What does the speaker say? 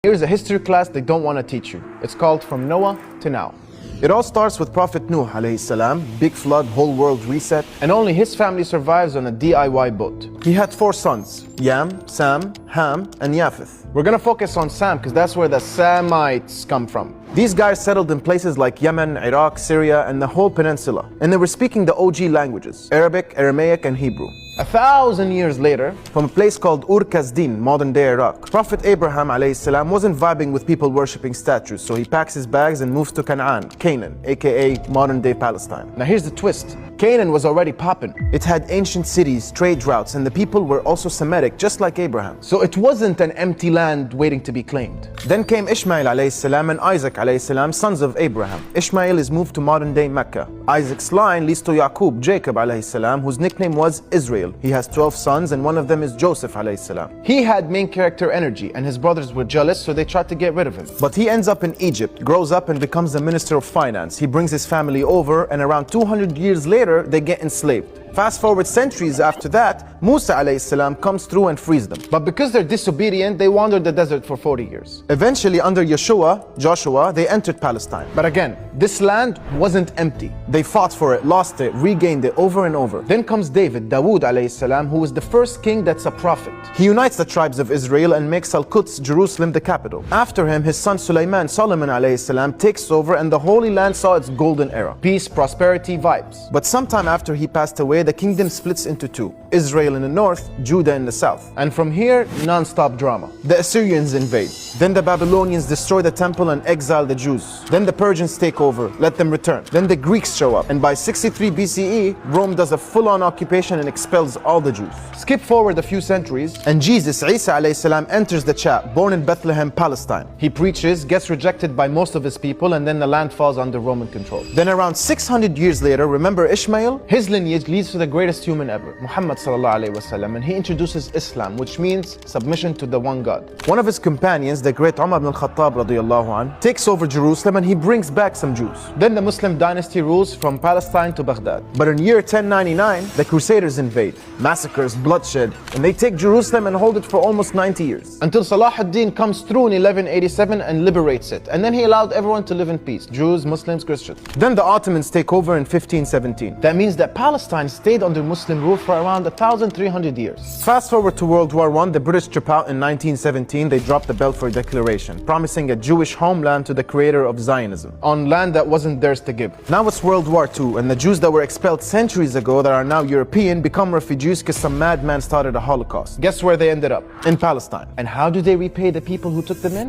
Here's a history class they don't want to teach you. It's called From Noah to Now. It all starts with Prophet Nuh alayhi salam, big flood, whole world reset, and only his family survives on a DIY boat. He had 4 sons, Yam, Sam, Ham, and Japheth. We're gonna focus on Sam because that's where the Samites come from. These guys settled in places like Yemen, Iraq, Syria, and the whole peninsula. And they were speaking the OG languages, Arabic, Aramaic, and Hebrew. 1,000 years later, from a place called Ur-Kasdin, modern-day Iraq, Prophet Abraham alayhi salam wasn't vibing with people worshipping statues, so he packs his bags and moves to Canaan, aka modern-day Palestine. Now here's the twist. Canaan was already popping. It had ancient cities, trade routes, and the people were also Semitic, just like Abraham. So it wasn't an empty land waiting to be claimed. Then came Ishmael alayhi salam and Isaac alayhi salam, sons of Abraham. Ishmael is moved to modern-day Mecca. Isaac's line leads to Yaqub, Jacob alayhi salam, whose nickname was Israel. He has 12 sons, and one of them is Joseph alayhi salam. He had main character energy, and his brothers were jealous, so they tried to get rid of him. But he ends up in Egypt, grows up, and becomes the minister of finance. He brings his family over, and around 200 years later, they get enslaved. Fast forward centuries after that, Musa alayhi salam comes through and frees them. But because they're disobedient, they wandered the desert for 40 years. Eventually, under Joshua, they entered Palestine. But again, this land wasn't empty. They fought for it, lost it, regained it over and over. Then comes Dawood alayhi salam, who is the first king that's a prophet. He unites the tribes of Israel and makes Al-Quds, Jerusalem, the capital. After him, his son Solomon alayhi salam, takes over, and the Holy Land saw its golden era. Peace, prosperity, vibes. But sometime after he passed away, the kingdom splits into 2. Israel in the north, Judah in the south. And from here, non-stop drama. The Assyrians invade. Then the Babylonians destroy the temple and exile the Jews. Then the Persians take over, let them return. Then the Greeks show up. And by 63 BCE, Rome does a full-on occupation and expels all the Jews. Skip forward a few centuries, and Jesus, Isa alayhi salam, enters the chat, born in Bethlehem, Palestine. He preaches, gets rejected by most of his people, and then the land falls under Roman control. Then around 600 years later, remember Ishmael? His lineage leads to the greatest human ever, Muhammad sallallahu alayhi wasallam, and he introduces Islam, which means submission to the one God. One of his companions, the great Umar ibn al-Khattab radiyallahu anh, takes over Jerusalem and he brings back some Jews. Then the Muslim dynasty rules from Palestine to Baghdad. But in year 1099, the Crusaders invade, massacres, bloodshed, and they take Jerusalem and hold it for almost 90 years. Until Salah ad-Din comes through in 1187 and liberates it. And then he allowed everyone to live in peace, Jews, Muslims, Christians. Then the Ottomans take over in 1517. That means that Palestine stayed under Muslim rule for around 1,300 years. Fast forward to World War I, the British trip out in 1917, they dropped the Balfour Declaration, promising a Jewish homeland to the creator of Zionism, on land that wasn't theirs to give. Now it's World War II, and the Jews that were expelled centuries ago that are now European become refugees because some madman started a Holocaust. Guess where they ended up? In Palestine. And how do they repay the people who took them in?